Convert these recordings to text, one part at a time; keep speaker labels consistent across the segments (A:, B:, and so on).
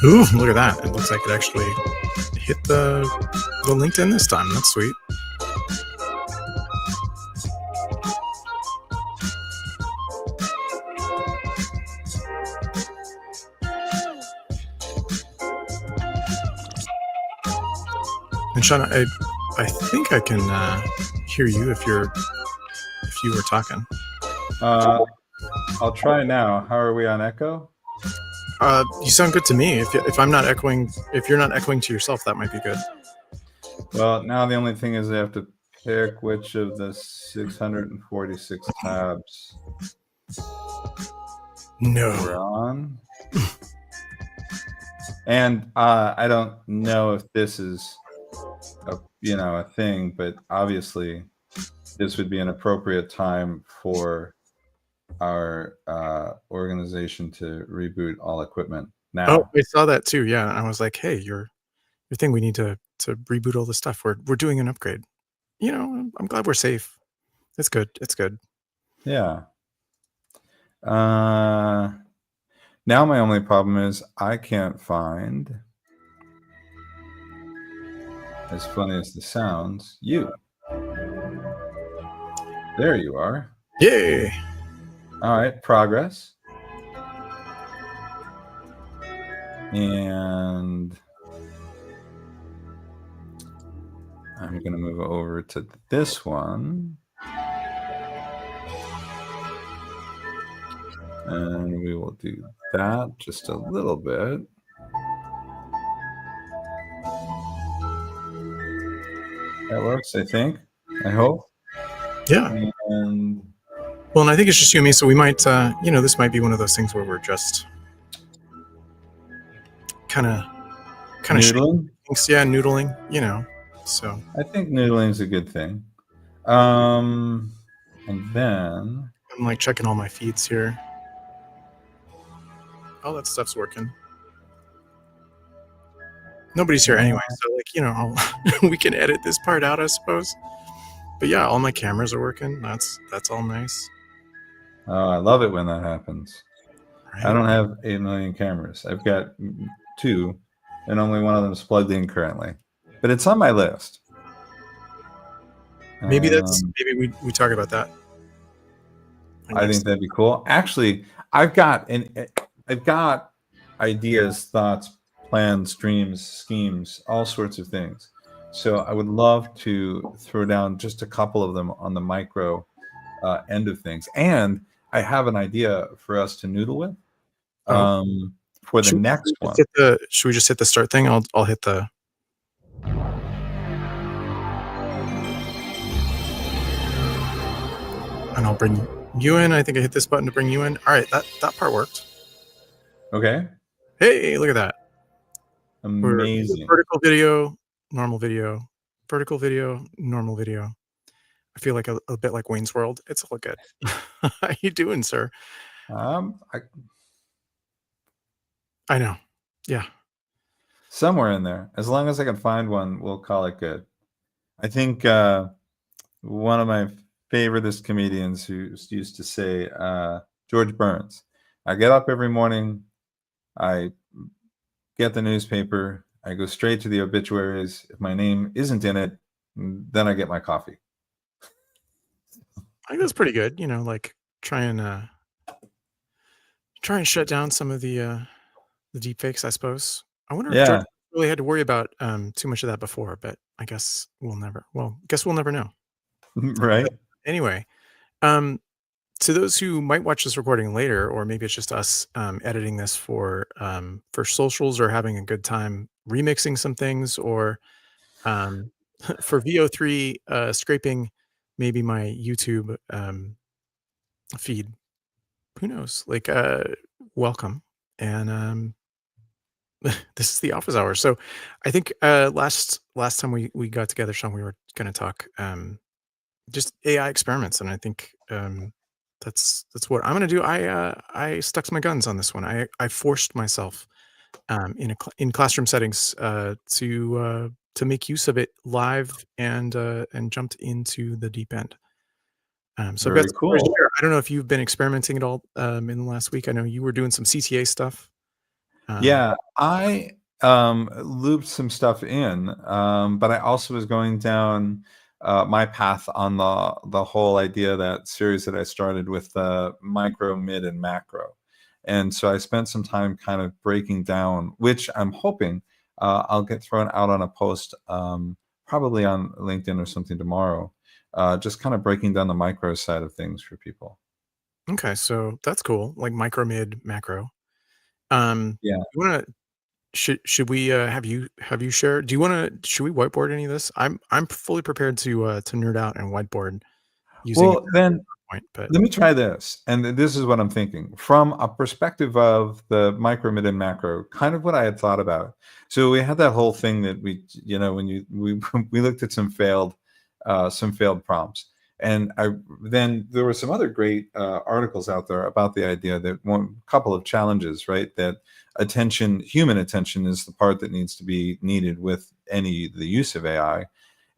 A: Ooh, look at that. It looks like it actually hit the LinkedIn this time. That's sweet. And Sean, I think I can hear you if you were talking.
B: I'll try now. How are we on echo?
A: You sound good to me. If I'm not echoing, if you're not echoing to yourself, that might be good.
B: Well, now the only thing is I have to pick which of the 646 tabs we're on. And I don't know if this is a thing, but obviously this would be an appropriate time for our organization to reboot all equipment now.
A: Oh, I saw that too. Yeah, and I was like, hey, your thing. We need to reboot all this stuff. We're doing an upgrade. I'm glad we're safe. It's good. It's good.
B: Yeah. Now my only problem is I can't find, as funny as this sounds, you. There you are.
A: Yay!
B: All right, progress. And I'm going to move over to this one. And we will do that just a little bit. That works, I think. I hope.
A: Yeah.
B: And
A: I think it's just you and me, so we might, this might be one of those things where we're just kind of
B: noodling.
A: Yeah, noodling. So
B: I think noodling is a good thing. And then
A: I'm like checking all my feeds here. All that stuff's working. Nobody's here anyway, so we can edit this part out, I suppose. But yeah, all my cameras are working. That's all nice.
B: Oh, I love it when that happens. Right. I don't have 8 million cameras. I've got 2, and only one of them is plugged in currently. But it's on my list.
A: Maybe we talk about that.
B: I think that'd be cool. Actually, I've got ideas, thoughts, plans, streams, schemes, all sorts of things. So I would love to throw down just a couple of them on the micro end of things. And I have an idea for us to noodle with for the next one.
A: Should we just hit the start thing? I'll hit the... And I'll bring you in. I think I hit this button to bring you in. All right, that part worked.
B: Okay.
A: Hey, look at that.
B: Amazing.
A: Vertical video, normal video, vertical video, normal video. I feel like a bit like Wayne's World. It's all good. How you doing, sir?
B: I
A: know. Yeah.
B: Somewhere in there. As long as I can find one, we'll call it good. I think one of my favoriteest comedians who used to say, George Burns, I get up every morning, I get the newspaper, I go straight to the obituaries. If my name isn't in it, then I get my coffee.
A: I think that's pretty good. Like try and shut down some of the deep fakes, I suppose. I wonder if George really had to worry about too much of that before, but I guess we'll never know.
B: Right.
A: But anyway, to those who might watch this recording later, or maybe it's just us editing this for socials or having a good time remixing some things, or for VO3 scraping maybe my YouTube feed. Who knows? Like, welcome. And this is the office hour. So I think last time we got together, Sean, we were going to talk just AI experiments, and I think that's what I'm going to do. I stuck to my guns on this one. I forced myself in classroom settings to make use of it live and jumped into the deep end. So
B: very cool.
A: I don't know if you've been experimenting at all in the last week. I know you were doing some CTA stuff. Um,
B: Yeah, I looped some stuff in, but I also was going down my path on the whole idea, that series that I started with micro, mid, and macro. And so I spent some time kind of breaking down, which I'm hoping I'll get thrown out on a post, probably on LinkedIn or something tomorrow, just kind of breaking down the micro side of things for people.
A: okay, so that's cool, like micro, mid, macro.
B: Yeah.
A: You wanna should we, have you shared do you wanna should we whiteboard any of this? I'm fully prepared to nerd out and whiteboard using
B: Well, then
A: a PowerPoint, but
B: let me try this, and this is what I'm thinking. From a perspective of the micro, mid, and macro, kind of what I had thought about. So we had that whole thing that when we we looked at some failed prompts, and then there were some other great articles out there about the idea that one couple of challenges, right? That human attention, is the part that needs to be needed with the use of AI,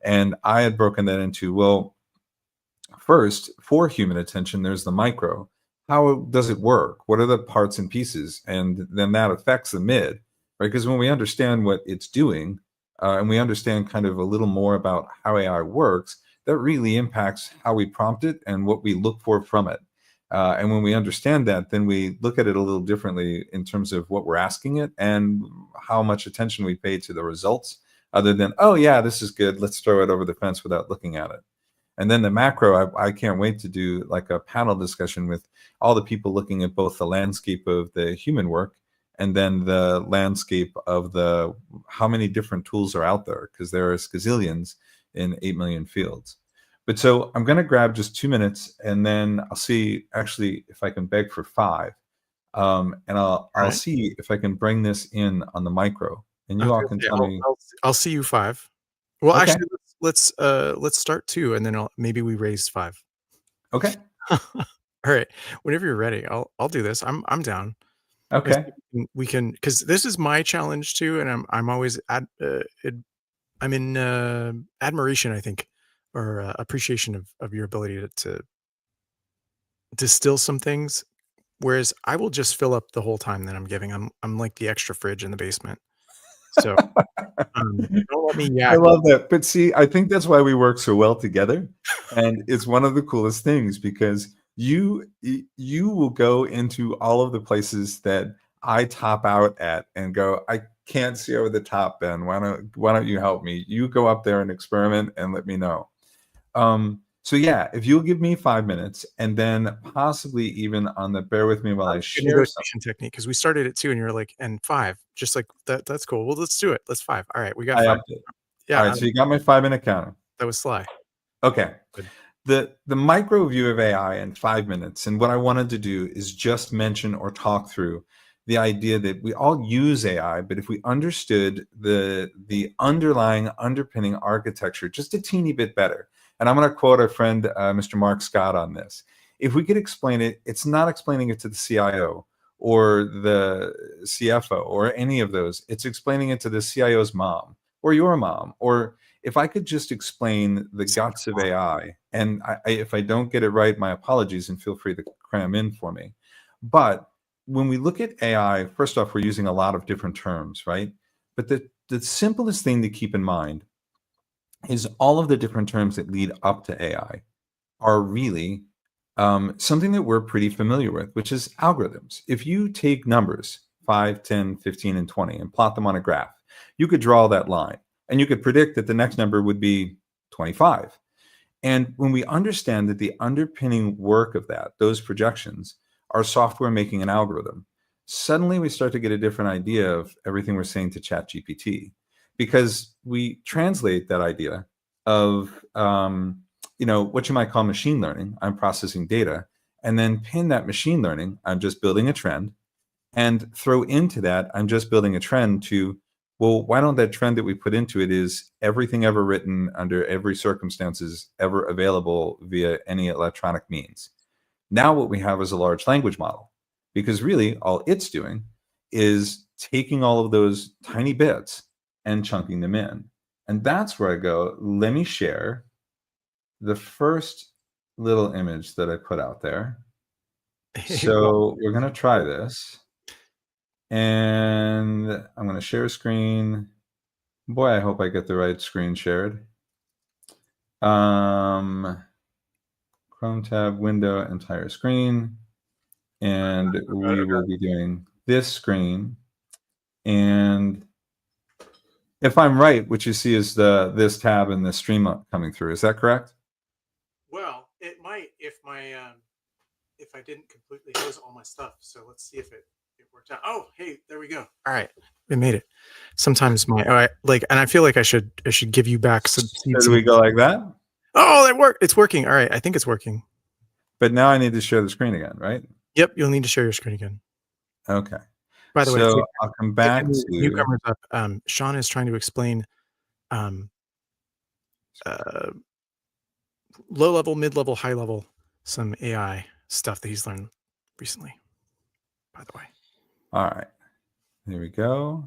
B: and I had broken that into, well, first, for human attention, there's the micro. How does it work? What are the parts and pieces? And then that affects the mid, right? Because when we understand what it's doing, and we understand kind of a little more about how AI works, that really impacts how we prompt it and what we look for from it. And when we understand that, then we look at it a little differently in terms of what we're asking it and how much attention we pay to the results, other than, oh, yeah, this is good. Let's throw it over the fence without looking at it. And then the macro, I can't wait to do like a panel discussion with all the people looking at both the landscape of the human work and then the landscape of the how many different tools are out there, because there are gazillions in 8 million fields. But so I'm going to grab just 2 minutes, and then I'll see actually if I can beg for five. And I'll
A: alright.
B: see if I can bring this in on the micro, and
A: I
B: you
A: was
B: all
A: gonna
B: can
A: say
B: tell me.
A: I'll see you 5. Well,
B: Okay.
A: actually, let's start 2 and then maybe we raise 5.
B: Okay.
A: Alright, whenever you're ready, I'll do this. I'm down. Let's
B: Okay.
A: see if we can 'cause this is my challenge too, and I'm always I'm in, admiration, I think, or, appreciation of your ability to distill some things, whereas I will just fill up the whole time that I'm giving. I'm like the extra fridge in the basement. So, don't let me
B: I
A: yak.
B: love that. But see, I think that's why we work so well together. And it's one of the coolest things, because you will go into all of the places that I top out at and go, I can't see over the top, Ben. Why don't you help me? You go up there and experiment and let me know. So yeah, if you'll give me 5 minutes, and then possibly even on the bear with me while
A: That
B: I
A: was a good
B: share some.
A: negotiation technique because we started at 2 and you're like, "And 5." Just like, That's cool. Well, let's do it. Let's 5." Alright, we got
B: I
A: 5.
B: upped it. All
A: Yeah,
B: right, so you got my 5 minute counter.
A: that was sly.
B: Okay.
A: Good.
B: The micro view of AI in 5 minutes, and what I wanted to do is just mention or talk through the idea that we all use AI, but if we understood the underlying underpinning architecture just a teeny bit better. And I'm going to quote our friend Mr. Mark Scott on this. If we could explain it, it's not explaining it to the CIO or the CFO or any of those. It's explaining it to the CIO's mom or your mom, or if I could just explain the
A: See,
B: guts of AI, and if I don't get it right, my apologies, and feel free to cram in for me. But when we look at AI, first off, we're using a lot of different terms, right? But the simplest thing to keep in mind is all of the different terms that lead up to AI are really something that we're pretty familiar with, which is algorithms. If you take numbers 5, 10, 15, and 20 and plot them on a graph, you could draw that line and you could predict that the next number would be 25. And when we understand that the underpinning work of those projections, are software making an algorithm, suddenly we start to get a different idea of everything we're saying to ChatGPT, because we translate that idea of, what you might call machine learning. I'm processing data, and then pin that machine learning. I'm just building a trend, and throw into that, I'm just building a trend to, well, why don't that trend that we put into it is everything ever written under every circumstances ever available via any electronic means. Now what we have is a large language model, because really all it's doing is taking all of those tiny bits and chunking them in. And that's where I go, let me share the first little image that I put out there.
A: well,
B: So we're going to try this. And I'm going to share screen. Boy, I hope I get the right screen shared. Um, Chrome tab, window, entire screen. And we will be doing this screen. And if I'm right, what you see is this tab and this stream coming through. Is that correct?
A: Well, it might if I didn't completely lose all my stuff. So let's see if it worked out. Oh, hey, there we go. All right, we made it. Sometimes my like, and I feel like I should give you back some
B: Should we go like that?
A: Oh, that worked. It's working. All right, I think it's working.
B: But now I need to share the screen again, right?
A: Yep, you'll need to share your screen again.
B: Okay.
A: By the way,
B: So I'll come
A: to
B: back
A: any
B: to,
A: newcomers up, Sean is trying to explain um, uh, low level, mid level, high level, some AI stuff that he's learned recently. By the way,
B: all right, here we go.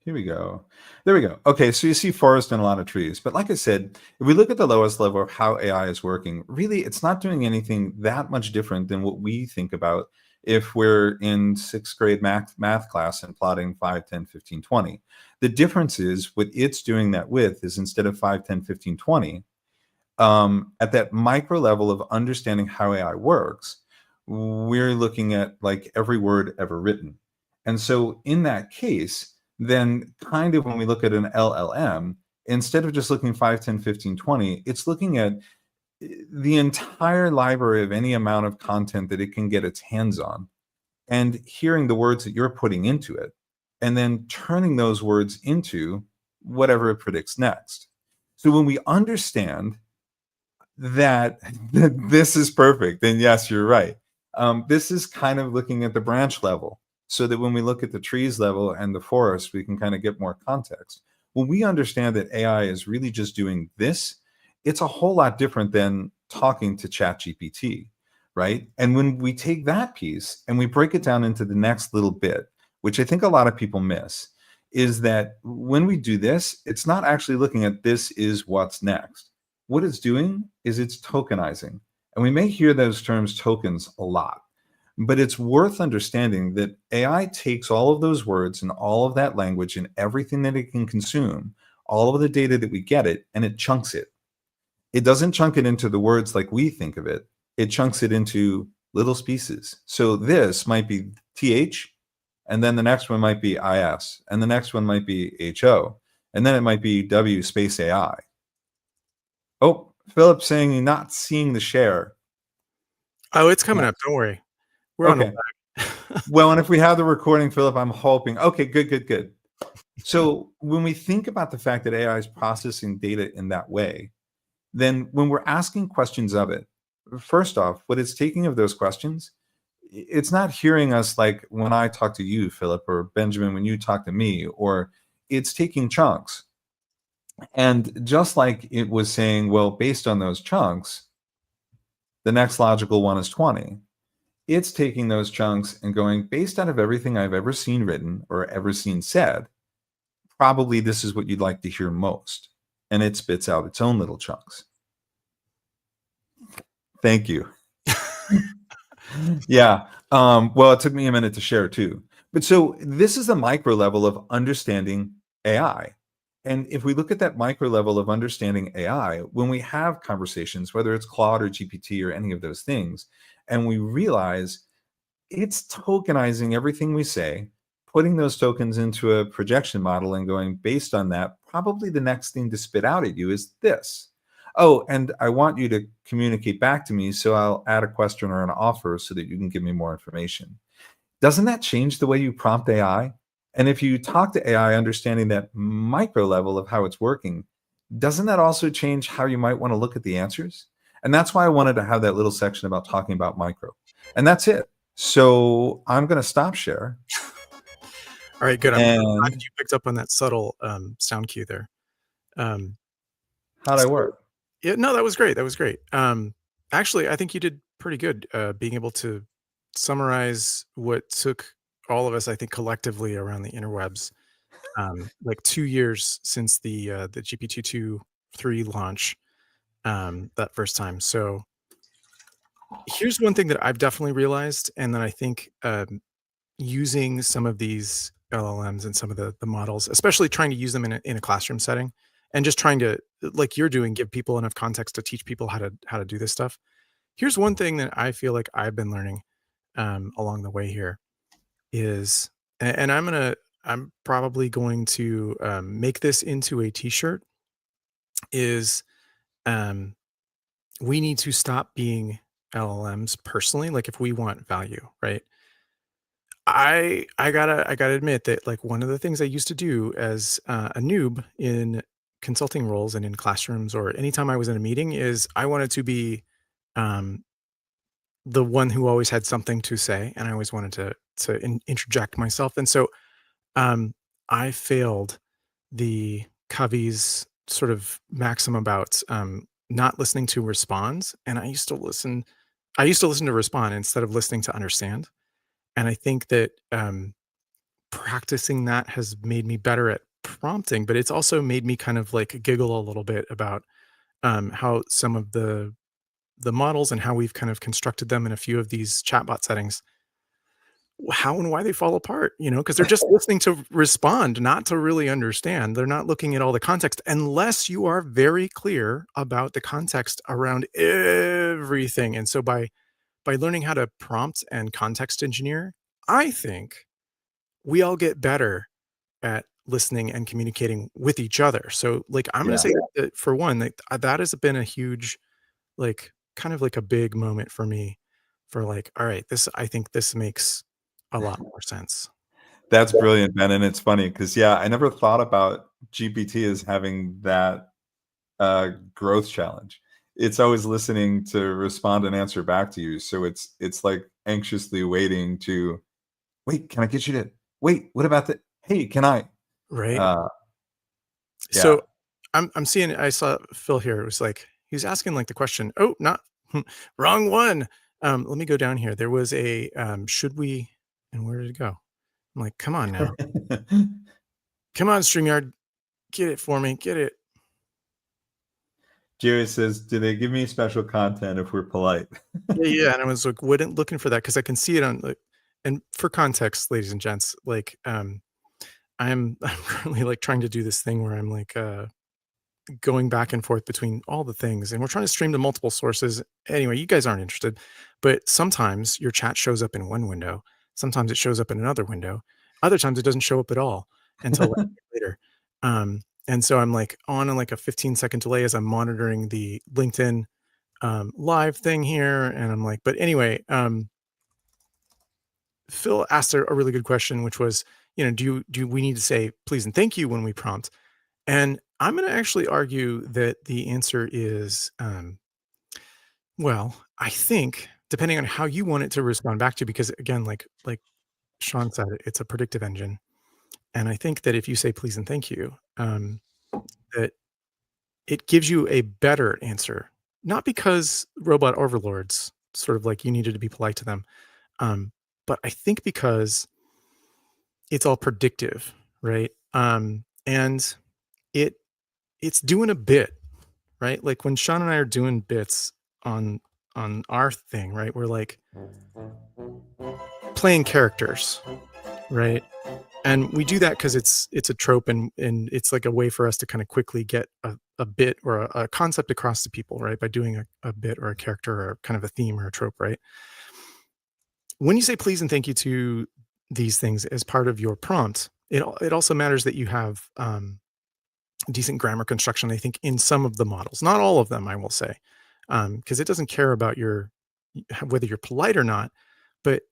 B: Here we go. There we go. Okay, so you see forest and a lot of trees. But like I said, if we look at the lowest level of how AI is working, really it's not doing anything that much different than what we think about if we're in sixth grade math class and plotting 5, 10, 15, 20. The difference is what it's doing that with is instead of 5, 10, 15, 20, at that micro level of understanding how AI works, we're looking at like every word ever written. And so in that case, then kind of when we look at an LLM, instead of just looking 5, 10, 15, 20, it's looking at the entire library of any amount of content that it can get its hands on and hearing the words that you're putting into it and then turning those words into whatever it predicts next. So when we understand that this is perfect, then yes, you're right. This is kind of looking at the branch level so that when we look at the trees level and the forest, we can kind of get more context. When we understand that AI is really just doing this, it's a whole lot different than talking to ChatGPT, right? And when we take that piece and we break it down into the next little bit, which I think a lot of people miss, is that when we do this, it's not actually looking at this is what's next. What it's doing is it's tokenizing. And we may hear those terms tokens a lot, but it's worth understanding that AI takes all of those words and all of that language and everything that it can consume, all of the data that we get it, and it chunks it. It doesn't chunk it into the words like we think of it. It chunks it into little pieces. So this might be TH, and then the next one might be IS, and the next one might be HO, and then it might be W space AI. Oh, Philip's saying you're not seeing the share.
A: oh, it's coming
B: Yeah.
A: up. Don't worry, we're on a
B: Okay.
A: lag.
B: Well, and if we have the recording, Philip, I'm hoping. Okay, good, good, good. So when we think about the fact that AI is processing data in that way, then when we're asking questions of it, first off, what it's taking of those questions, it's not hearing us like when I talk to you, Philip, or Benjamin, when you talk to me, or it's taking chunks. And just like it was saying, well, based on those chunks, the next logical one is 20. It's taking those chunks and going, based out of everything I've ever seen written or ever seen said, probably this is what you'd like to hear most. And it spits out its own little chunks. Thank you. Yeah. Well, it took me a minute to share too. But so this is the micro level of understanding AI. And if we look at that micro level of understanding AI, when we have conversations, whether it's Claude or GPT or any of those things, and we realize it's tokenizing everything we say, putting those tokens into a projection model and going, based on that, probably the next thing to spit out at you is this. Oh, and I want you to communicate back to me, so I'll add a question or an offer so that you can give me more information. Doesn't that change the way you prompt AI? And if you talk to AI understanding that micro level of how it's working, doesn't that also change how you might want to look at the answers? And that's why I wanted to have that little section about talking about micro. And that's it. So I'm going to stop share.
A: All right, good. I'm glad
B: And
A: you picked up on that subtle sound cue there. Um,
B: how'd I
A: so
B: work?
A: yeah, no, that was great. That was great. Actually, I think you did pretty good being able to summarize what took all of us, I think, collectively around the interwebs, like 2 years since the GPT-2 3 launch that first time. So here's one thing that I've definitely realized, and that I think using some of these LLMs and some of the models, especially trying to use them in a classroom setting, and just trying to, like you're doing, give people enough context to teach people how to do this stuff. Here's one thing that I feel like I've been learning along the way here is, and I'm probably going to make this into a T-shirt. Is um, we need to stop being LLMs personally. Like if we want value, right? I gotta admit that, like, one of the things I used to do as, a noob in consulting roles and in classrooms or anytime I was in a meeting is I wanted to be, um, the one who always had something to say, and I always wanted to interject myself, and so, um, I failed the Covey's sort of maxim about, not listening to responds, and I used to listen to respond instead of listening to understand, and I think that, practicing that has made me better at prompting, but it's also made me kind of like giggle a little bit about how some of the models and how we've kind of constructed them in a few of these chatbot settings, how and why they fall apart, because they're just listening to respond, not to really understand. They're not looking at all the context unless you are very clear about the context around everything. And so by learning how to prompt and context engineer, I think we all get better at listening and communicating with each other. So, like, I'm gonna
B: Yeah.
A: say that for one, like, that has been a huge, like, kind of like a big moment for me for like, all right, this I think this makes a lot more sense.
B: That's brilliant, Ben, and it's funny because yeah, I never thought about GPT as having that, growth challenge. It's always listening to respond and answer back to you, so it's, like, anxiously waiting to, "Wait, can I get you to wait, what about the hey, can I?"
A: Right?
B: Uh, yeah.
A: So, I'm seeing I saw Phil here, it was like, he was asking, like, the question, "Oh, not wrong one." Let me go down here. There was a, "Should we" and where did it go? I'm like, "Come on now. Come on, StreamYard. Get it for me. Get it."
B: Jerry says, "Do they give me special content if we're polite?"
A: Yeah, yeah, and I was, like, wouldn't looking for that because I can see it on, like, and for context, ladies and gents, like, I'm currently, like, trying to do this thing where I'm, like, going back and forth between all the things, and we're trying to stream to multiple sources. Anyway, you guys aren't interested, but sometimes your chat shows up in one window, sometimes it shows up in another window, other times it doesn't show up at all until like later. And so I'm like on like a 15-second delay as I'm monitoring the LinkedIn live thing here, and I'm like, but anyway, Phil asked a really good question, which was, do we need to say please and thank you when we prompt? And I'm going to actually argue that the answer is, well, I think depending on how you want it to respond back to, because again, like Sean said, it's a predictive engine, and I think that if you say please and thank you, that it gives you a better answer, not because robot overlords sort of like you needed to be polite to them, um, but I think because it's all predictive, right? And it it's doing a bit. Right? Like when Sean and I are doing bits on our thing, right? We're like playing characters, right? And we do that because it's a trope and it's like a way for us to kind of quickly get a bit or a concept across to people, right? By doing a bit or a character or kind of a theme or a trope, right? When you say please and thank you to these things as part of your prompt, it also matters that you have decent grammar construction, I think, in some of the models, not all of them, I will say, because it doesn't care about whether you're polite or not, but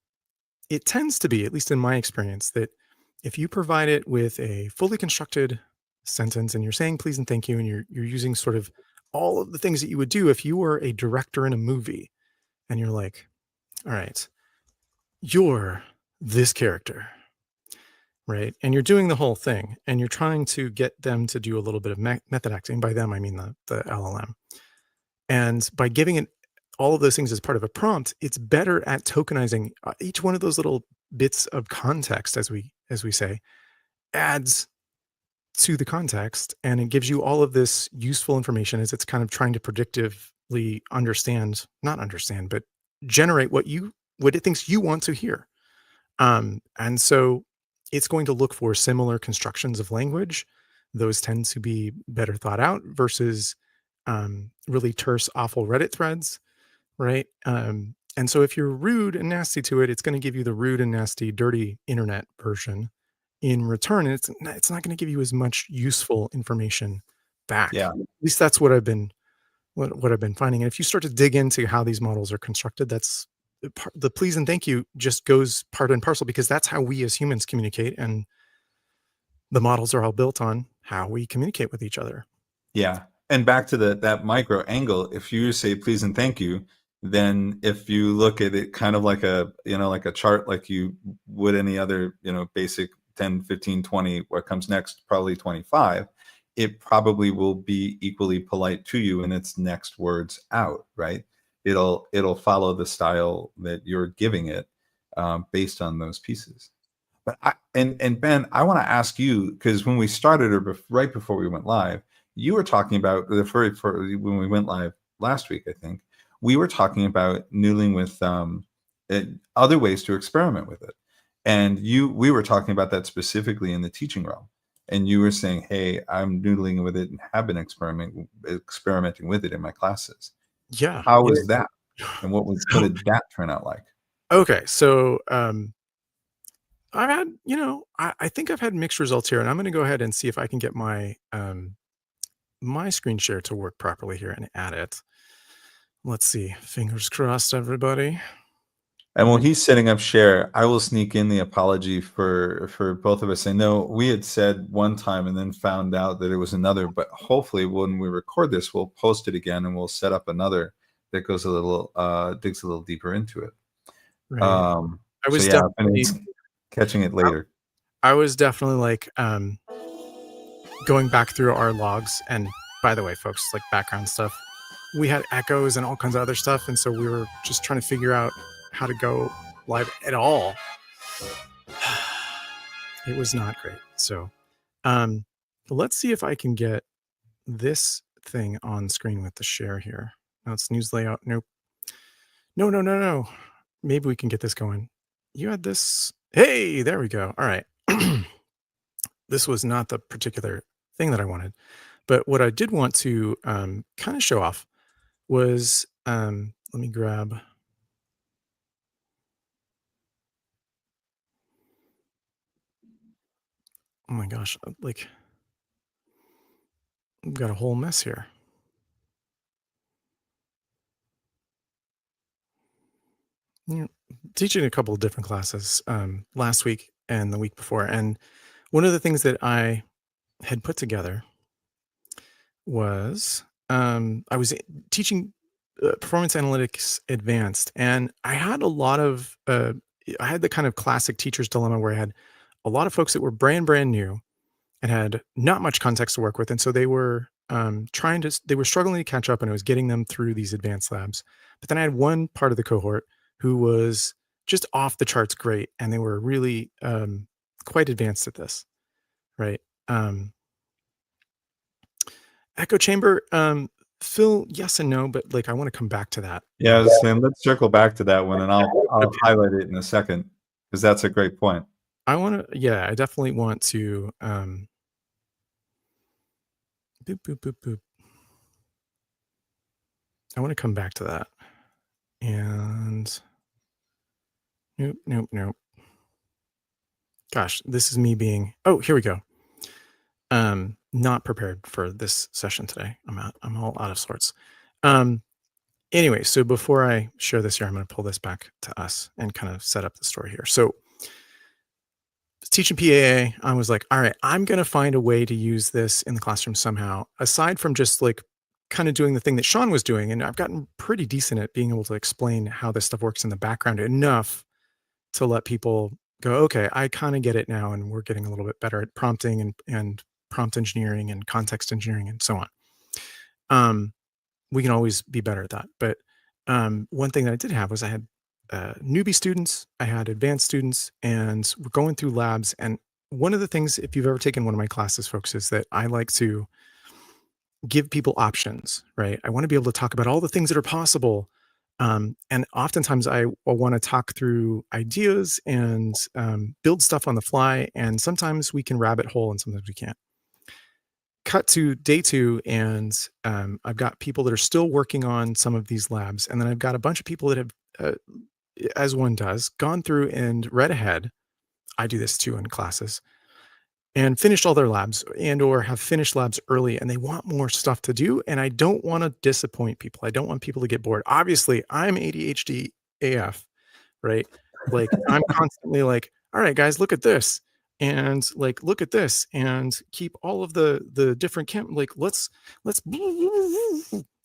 A: it tends to be, at least in my experience, that if you provide it with a fully constructed sentence and you're saying please and thank you, and you're using sort of all of the things that you would do if you were a director in a movie, and you're like, all right, you're this character, right? And you're doing the whole thing, and you're trying to get them to do a little bit of method acting. By them, I mean the LLM. And by giving it all of those things as part of a prompt, it's better at tokenizing each one of those little bits of context, as we say, adds to the context, and it gives you all of this useful information as it's kind of trying to predictively not understand, but generate what it thinks you want to hear. And so it's going to look for similar constructions of language. Those tend to be better thought out versus really terse, awful Reddit threads, right? And so if you're rude and nasty to it, it's going to give you the rude and nasty, dirty internet version in return. And it's not going to give you as much useful information back.
B: Yeah.
A: At least that's what what I've been finding. And if you start to dig into how these models are constructed, that's the please and thank you just goes part and parcel because that's how we as humans communicate, and the models are all built on how we communicate with each other.
B: Yeah. And back to that micro angle, if you say please and thank you, then if you look at it kind of like a, like a chart, like you would any other, basic 10, 15, 20, what comes next, probably 25, it probably will be equally polite to you in its next words out, right? It'll follow the style that you're giving it, based on those pieces. But and Ben, I want to ask you, because when we started, or right before we went live, you were talking about when we went live last week. I think we were talking about noodling with other ways to experiment with it, and we were talking about that specifically in the teaching realm. And you were saying, "Hey, I'm noodling with it and have been experimenting with it in my classes."
A: Yeah.
B: How
A: Yeah.
B: was that? And what
A: So,
B: did that turn out like?
A: okay. So, I've had, I think I've had mixed results here, and I'm going to go ahead and see if I can get my screen share to work properly here and add it. Let's see. Fingers crossed, everybody.
B: And while he's setting up share, I will sneak in the apology for both of us. I know we had said one time and then found out that it was another, but hopefully when we record this, we'll post it again and we'll set up another that goes a little digs a little deeper into it.
A: Right. I
B: So
A: was
B: yeah, if
A: definitely,
B: anyone's catching it later.
A: I was definitely like, going back through our logs. And by the way, folks, like background stuff, we had echoes and all kinds of other stuff. And so we were just trying to figure out how to go live at all. It was not great. So, um, let's see if I can get this thing on screen with the share here. No, it's news layout. Nope. No, no, no, no. Maybe we can get this going. You had this. Hey, there we go. All right. This was not the particular thing that I wanted. But what I did want to kind of show off was let me grab. Oh my gosh, like I've got a whole mess here. You know, teaching a couple of different classes last week and the week before, and one of the things that I had put together was I was teaching performance analytics advanced, and I had a lot of I had the kind of classic teacher's dilemma where I had a lot of folks that were brand new and had not much context to work with, and so they were they were struggling to catch up, and I was getting them through these advanced labs. But then I had one part of the cohort who was just off the charts great, and they were really quite advanced at this, right? Um, Echo chamber, Phil, yes and no, but like I want to come back to that.
B: Yeah, I was saying let's circle back to that one and I'll highlight it in a second because that's a great point.
A: I want to, yeah, I definitely want to. Boop boop boop boop. I want to come back to that. And nope, nope, nope. Gosh, this is me being. Oh, here we go. Not prepared for this session today. I'm all out of sorts. Um, anyway, so before I share this here, I'm going to pull this back to us and kind of set up the story here. So teaching PAA, I was like, all right, I'm going to find a way to use this in the classroom somehow, aside from just like kind of doing the thing that Sean was doing. And I've gotten pretty decent at being able to explain how this stuff works in the background enough to let people go, okay, I kind of get it now. And we're getting a little bit better at prompting and prompt engineering and context engineering and so on. We can always be better at that. But one thing that I did have was I had newbie students, I had advanced students, and we're going through labs. And one of the things, if you've ever taken one of my classes, folks, is that I like to give people options, right? I want to be able to talk about all the things that are possible. And oftentimes I will want to talk through ideas and build stuff on the fly. And sometimes we can rabbit hole and sometimes we can't. Cut to day two, and I've got people that are still working on some of these labs. And then I've got a bunch of people that have, as one does, gone through and read ahead. I do this too in classes and finished all their labs and or have finished labs early and they want more stuff to do and I don't want to disappoint people. I don't want people to get bored. Obviously, I'm ADHD AF, right? Like I'm constantly like, "All right, guys, look at this." And like, "Look at this." And keep all of the different like let's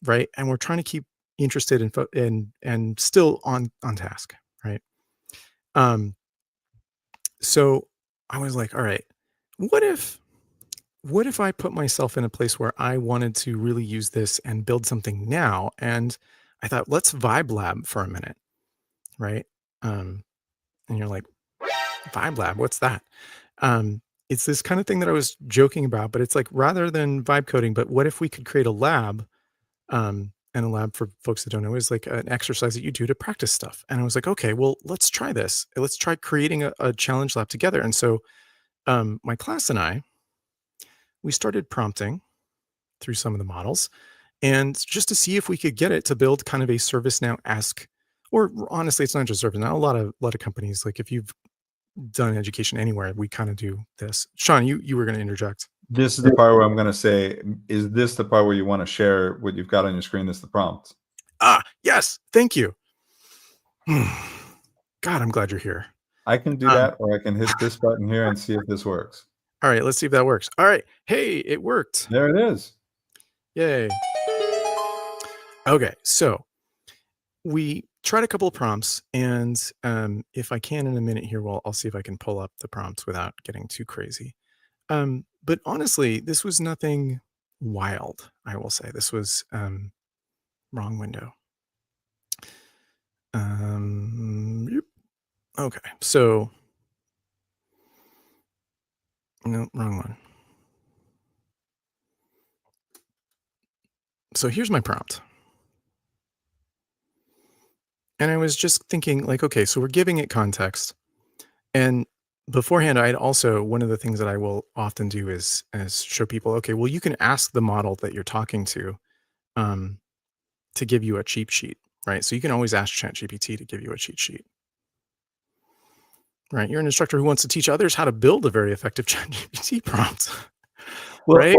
A: right? And we're trying to keep interested in and still on task, right? Um so I was like, "All right, what if what if I put myself in a place where I wanted to really use this and build something now?" And I thought, let's vibe lab for a minute, right? Um, and you're like, vibe lab, what's that? It's this kind of thing that I was joking about, but it's like rather than vibe coding, but what if we could create a lab? And a lab for folks that don't know is like an exercise that you do to practice stuff. And I was like, okay, well, let's try this. Let's try creating a challenge lab together. And so my class and I, we started prompting through some of the models and just to see if we could get it to build kind of a ServiceNow-esque, or honestly, it's not just ServiceNow. A lot of companies, like if you've done education anywhere, we kind of do this. Sean, you were going to interject.
B: This is the part where I'm going to say, is this the part where you want to share what you've got on your screen? That's the prompt.
A: Yes, thank you. God, I'm glad you're here.
B: I can do
A: Um,
B: that, or I can hit this button here and see if this works.
A: all right, let's see if that works. All right, hey, it worked.
B: There it is.
A: Yay. Okay, so we tried a couple of prompts, and if I can in a minute here, well, I'll see if I can pull up the prompts without getting too crazy. But honestly, this was nothing wild, I will say. This was wrong window. Yep. Okay, so no, wrong one. So here's my prompt. And I was just thinking, like, okay, so we're giving it context. And beforehand, I'd also one of the things that I will often do is show people, okay, well, you can ask the model that you're talking um, to give you a cheat sheet, right? So you can always ask ChatGPT to give you a cheat sheet, right? You're an instructor who wants to teach others how to build a very effective ChatGPT prompt,
B: Well,
A: right?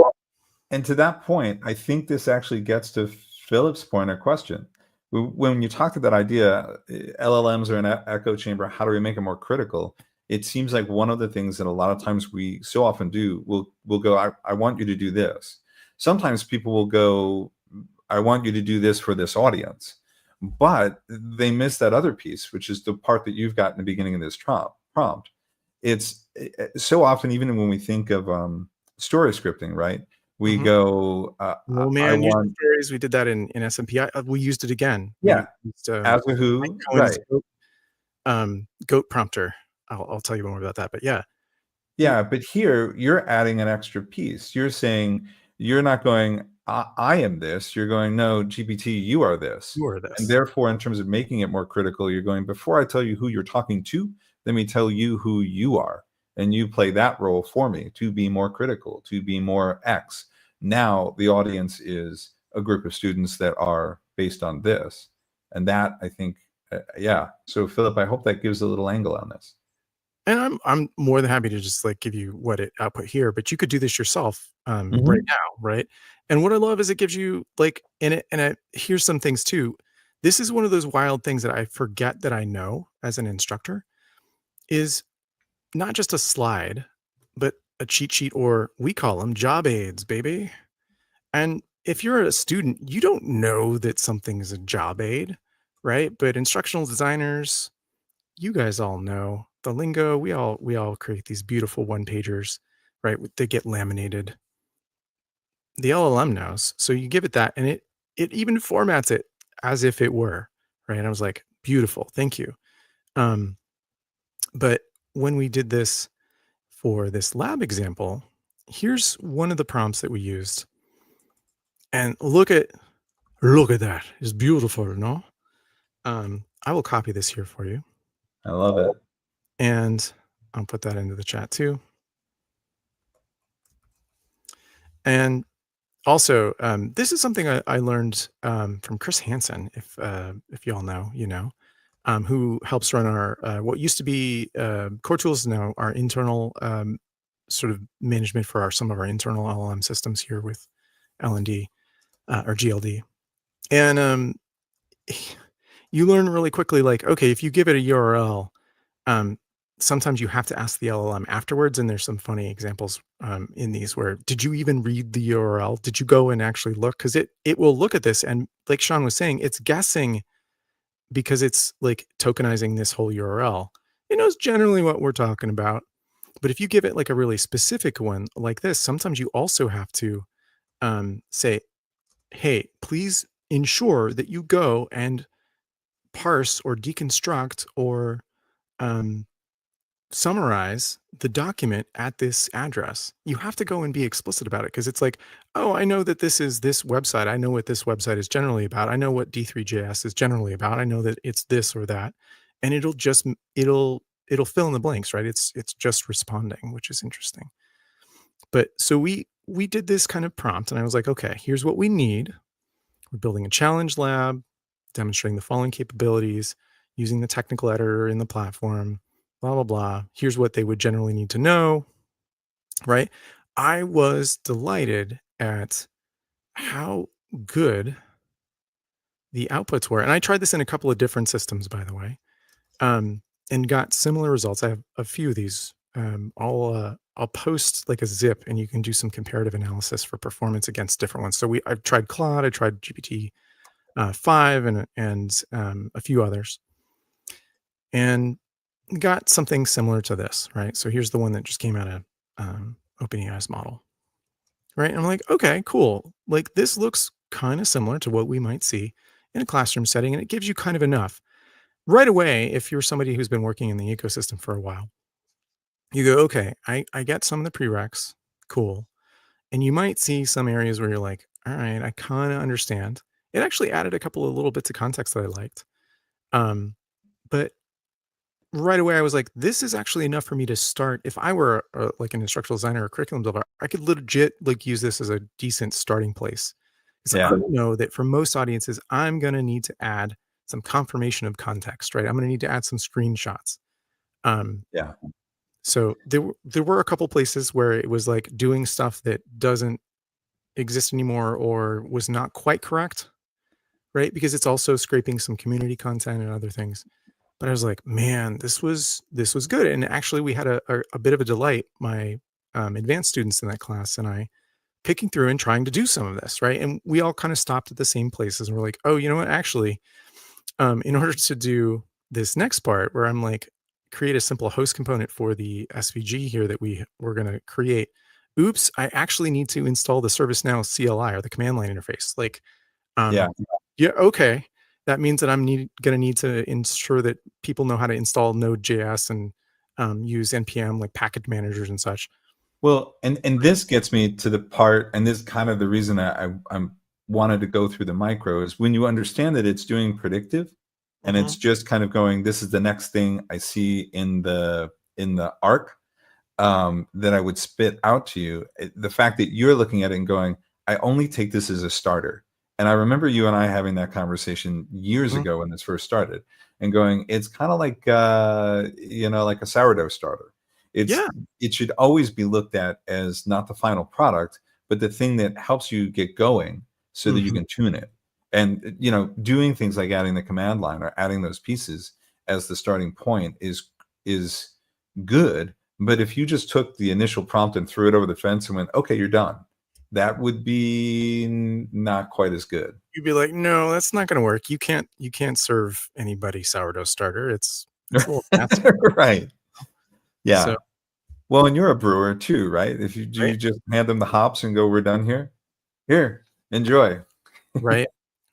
B: and to that point, I think this actually gets to Philip's point or question. When you talked to that idea, LLMs are an echo chamber. How do we make it more critical? It seems like one of the things that a lot of times we so often do, we'll go, I want you to do this. Sometimes people will go, I want you to do this for this audience. But they miss that other piece, which is the part that you've got in the beginning of this prompt. It's so often, even when we think of story scripting, right? We
A: Hmm.
B: go,
A: Oh
B: I
A: man, user
B: want,
A: stories. We did that in SMP. We used it again. We
B: yeah,
A: used
B: as a
A: Mike
B: who,
A: Cohen's
B: right?
A: goat prompter. I'll tell you more about that. But yeah, you
B: Yeah, but here you're adding an extra piece. You're saying you're not going, I am this. You're going, no, GPT, you are this.
A: you are
B: And
A: this.
B: therefore, in terms of making it more critical, you're going, before I tell you who you're talking to, let me tell you who you are. And you play that role for me to be more critical, to be more X. Now the audience is a group of students that are based on this. And that, I think, yeah. So, Philip, I hope that gives a little angle on this.
A: And I'm more than happy to just like give you what it output here, but you could do this yourself right
B: Mhm.
A: now, right? And what I love is it gives you like here's some things too. This is one of those wild things that I forget that I know as an instructor is not just a slide, but a cheat sheet, or we call them job aids, baby. And if you're a student, you don't know that something is a job aid, right? But instructional designers, you guys all know the lingo. We all create these beautiful one pagers, right? They get laminated. The LLM knows. So you give it that and it even formats it as if it were, right? And I was like, beautiful. Thank you. Um, but when we did this for this lab example, here's one of the prompts that we used. And look at that. It's beautiful, no? I will copy this here for you,
B: I love it.
A: and I'll put that into the chat too. And also, this is something I learned from Chris Hansen. If y'all know, you know, who helps run our what used to be Core Tools, now our internal sort of management for our some of our internal LLM systems here with L&D or GLD. And you learn really quickly, like, okay, if you give it a URL, um, sometimes you have to ask the LLM afterwards. And there's some funny examples in these where, did you even read the URL? Did you go and actually look? Because it will look at this, and like Sean was saying, it's guessing because it's like tokenizing this whole URL. It knows generally what we're talking about. But if you give it like a really specific one like this, sometimes you also have to say, hey, please ensure that you go and parse or deconstruct or um, summarize the document at this address. You have to go and be explicit about it, because it's like, oh, I know that this is this website. I know what this website is generally about. I know what D3JS is generally about. I know that it's this or that. And it'll fill in the blanks, right? It's just responding, which is interesting. But so we did this kind of prompt, and I was like, okay, here's what we need. We're building a challenge lab, demonstrating the following capabilities, using the technical editor in the platform, blah, blah, blah. Here's what they would generally need to know, right? I was delighted at how good the outputs were. And I tried this in a couple of different systems, by the way, and got similar results. I have a few of these. I'll post like a zip, and you can do some comparative analysis for performance against different ones. So I've tried Claude, I tried GPT 5, and a few others, and got something similar to this, right? So here's the one that just came out of OpenAI's model, right? And I'm like, okay, cool. Like this looks kind of similar to what we might see in a classroom setting, and it gives you kind of enough right away. If you're somebody who's been working in the ecosystem for a while, you go, okay, I get some of the prereqs, cool. And you might see some areas where you're like, all right, I kind of understand. It actually added a couple of little bits of context that I liked. Um, but right away, I was like, this is actually enough for me to start. If I were like an instructional designer or curriculum developer, I could legit like use this as a decent starting place. Because I
B: Yeah.
A: know that for most audiences, I'm going to need to add some confirmation of context, right? I'm going to need to add some screenshots. Um,
B: Yeah.
A: so there were a couple places where it was like doing stuff that doesn't exist anymore or was not quite correct, right? Because it's also scraping some community content and other things. But I was like, man, this was good. And actually, we had a bit of a delight. My advanced students in that class and I picking through and trying to do some of this, right? And we all kind of stopped at the same places, and we're like, oh, you know what? Actually, in order to do this next part, where I'm like, create a simple host component for the SVG here that we're going to create. Oops, I actually need to install the ServiceNow CLI or the command line interface. Like,
B: Yeah.
A: um, yeah, okay. That means that gonna need to ensure that people know how to install Node.js and use npm like package managers and such.
B: Well, and this gets me to the part, and this is kind of the reason I'm wanted to go through the micro is when you understand that it's doing predictive, and it's
A: Mhm,
B: just kind of going, this is the next thing I see in the arc that I would spit out to you. The fact that you're looking at it and going, I only take this as a starter. And I remember you and I having that conversation years
A: mhm.
B: ago when this first started, and going, it's kind of like like a sourdough starter.
A: Yeah,
B: It should always be looked at as not the final product, but the thing that helps you get going so that you
A: mhm.
B: can tune it. And doing things like adding the command line or adding those pieces as the starting point is good. But if you just took the initial prompt and threw it over the fence and went, okay, you're done, that would be not quite as good.
A: You'd be like, "No, that's not gonna work. You can't serve anybody sourdough starter. It's a little nasty."
B: Right.
A: So,
B: Yeah. Well, and you're a brewer too, right? If you do
A: right,
B: you just hand them the hops and go, we're done here? Here, enjoy.
A: right,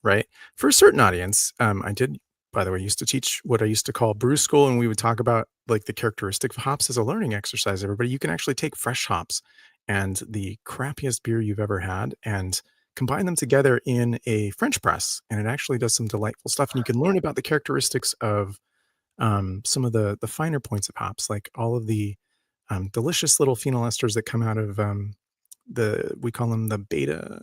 A: right. For a certain audience, I did, by the way, used to teach what I used to call brew school, and we would talk about like the characteristic of hops as a learning exercise. Everybody, you can actually take fresh hops and the crappiest beer you've ever had and combine them together in a French press, and it actually does some delightful stuff. And you can learn about the characteristics of some of the finer points of hops, like all of the delicious little phenol esters that come out of the we call them the beta.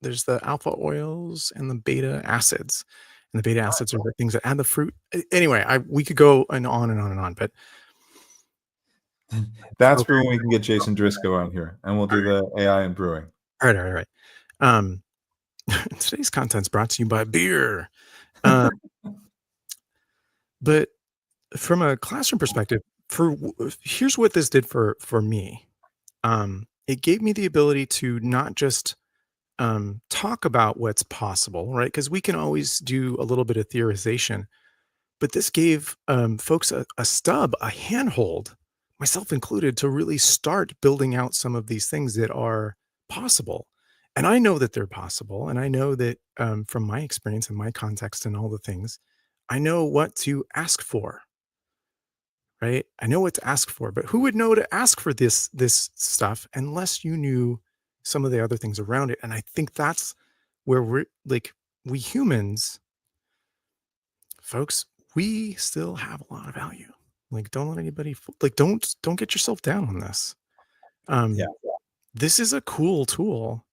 A: There's the alpha oils and the beta acids, and the beta acids are the things that add the fruit. Anyway, we could go and on and on and on, but
B: That's
A: okay.
B: for when we can get Jason Driscoll on here, and we'll do the AI and brewing.
A: All right, all right, all right. Um, today's content's brought to you by beer. Uh, but from a classroom perspective, here's what this did for me. It gave me the ability to not just talk about what's possible, right? Because we can always do a little bit of theorization, but this gave folks a stub, a handhold, myself included, to really start building out some of these things that are possible. And I know that they're possible. And I know that from my experience and my context and all the things, I know what to ask for, right? I know what to ask for, but who would know to ask for this stuff unless you knew some of the other things around it? And I think that's where we're like, we humans, folks, we still have a lot of value. Like, don't let anybody like don't get yourself down on this.
B: Yeah.
A: Um, this is a cool tool.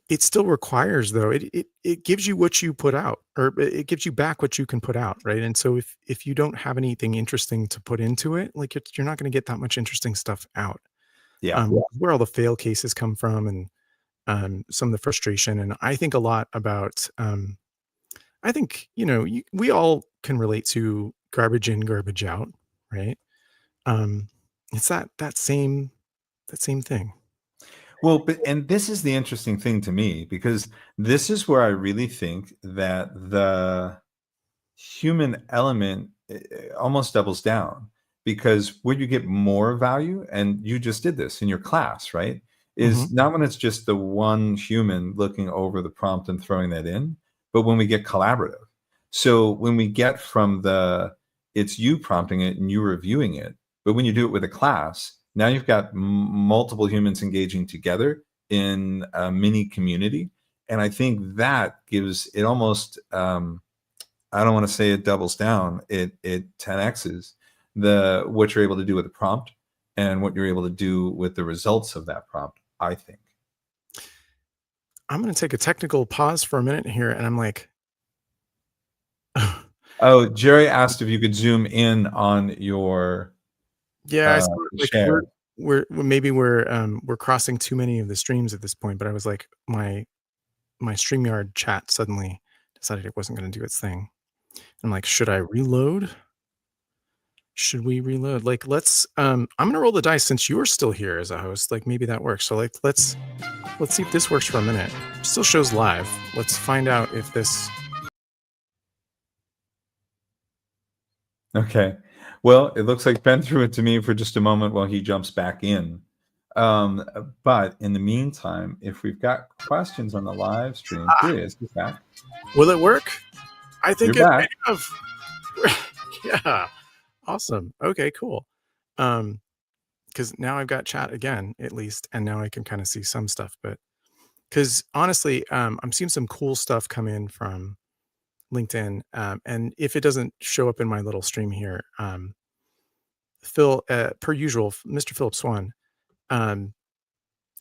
A: It still requires though. It gives you what you put out, or it gives you back what you can put out, right? And so if you don't have anything interesting to put into it, like you're not going to get that much interesting stuff out.
B: Yeah.
A: Where all the fail cases come from, and some of the frustration, and I think a lot about I think, we all can relate to garbage in, garbage out, right? Um, it's that same thing.
B: Well, but and this is the interesting thing to me because this is where I really think that the human element almost doubles down because where you get more value, and you just did this in your class, right?
A: Mhm.
B: Is not when it's just the one human looking over the prompt and throwing that in, but when we get collaborative. So when we get from the it's you prompting it and you reviewing it, but when you do it with a class, now you've got multiple humans engaging together in a mini community. And I think that gives it almost I don't want to say it doubles down. It 10x's the what you're able to do with the prompt and what you're able to do with the results of that prompt, I think.
A: I'm gonna take a technical pause for a minute here, and I'm like,
B: Oh, Jerry asked if you could zoom in on your
A: yeah, I saw it, like, we're
B: share.
A: maybe we're crossing too many of the streams at this point, but I was like, my StreamYard chat suddenly decided it wasn't gonna do its thing. I'm like, "Should I reload? Should we reload?" Like, I'm gonna roll the dice since you're still here as a host, like, maybe that works. So, like, let's see if this works for a minute. Still shows live. Let's find out if this
B: Okay. Well, it looks like Ben threw it to me for just a moment while he jumps back in. But in the meantime, if we've got questions on the live stream, here he is. He's back.
A: will it work? I
B: You're
A: think it may
B: back.
A: have. Yeah. Awesome. Okay, cool. Because now I've got chat again, at least, and now I can kind of see some stuff. But because honestly, I'm seeing some cool stuff come in from LinkedIn. And if it doesn't show up in my little stream here, Phil, per usual, Mr. Philip Swan, um,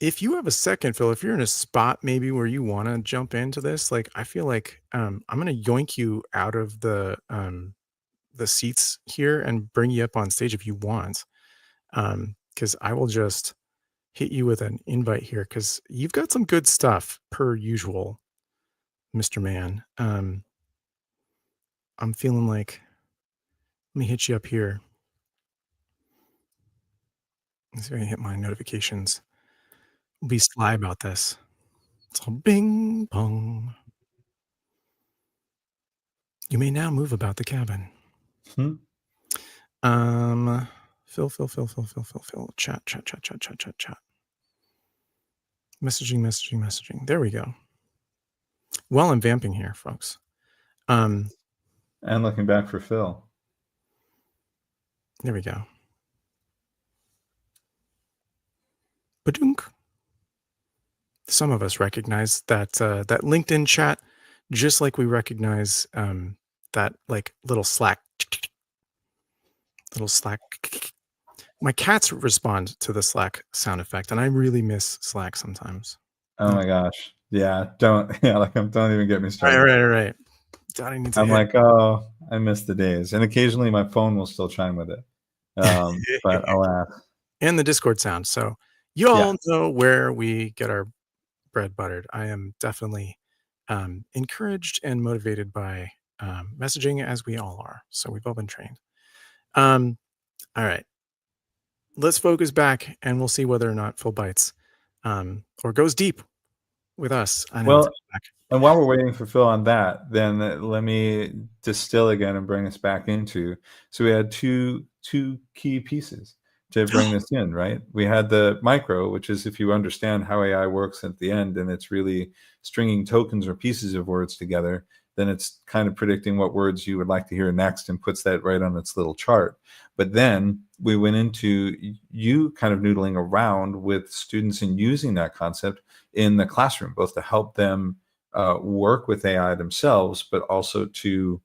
A: if you have a second, Phil, if you're in a spot maybe where you want to jump into this, like I feel like I'm gonna yoink you out of the seats here and bring you up on stage if you want. Because I will just hit you with an invite here because you've got some good stuff per usual, Mr. Man. I'm feeling like let me hit you up here. Let's see if I can hit my notifications. Be sly about this. It's all bing bong. You may now move about the cabin.
B: Hmm.
A: Phil. Chat, chat, chat, chat, chat, chat, chat. Messaging. There we go. While I'm vamping here, folks. Um,
B: And looking back for Phil.
A: there we go. Badunk. some of us recognize that LinkedIn chat, just like we recognize that like little Slack. My cats respond to the Slack sound effect, and I really miss Slack sometimes.
B: Oh my gosh. Yeah, don't yeah, like, don't even get me
A: Right,
B: started.
A: right, right. God, I need to
B: I'm
A: hit.
B: like, "Oh, I miss the days," and occasionally my phone will still chime with it. But alas,
A: And the Discord sound. So you
B: yeah.
A: all know where we get our bread buttered. I am definitely encouraged and motivated by messaging, as we all are. So we've all been trained. Um, all right, let's focus back, and we'll see whether or not Phil bites or goes deep with us. I know.
B: Well, and while we're waiting for Phil on that, then let me distill again and bring us back into. So we had two key pieces to bring this in, right? We had the micro, which is if you understand how AI works at the end, and it's really stringing tokens or pieces of words together, then it's kind of predicting what words you would like to hear next and puts that right on its little chart. But then we went into you kind of noodling around with students and using that concept in the classroom, both to help them work with AI themselves, but also to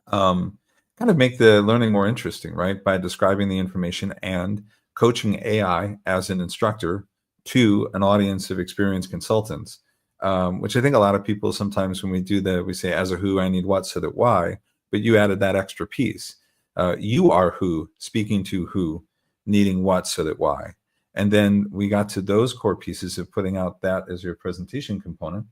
B: um, kind of make the learning more interesting, right? By describing the information and coaching AI as an instructor to an audience of experienced consultants, which I think a lot of people sometimes when we do that, we say, as a who, I need what so that why, but you added that extra piece. You are who, speaking to who, needing what so that why. And then we got to those core pieces of putting out that as your presentation component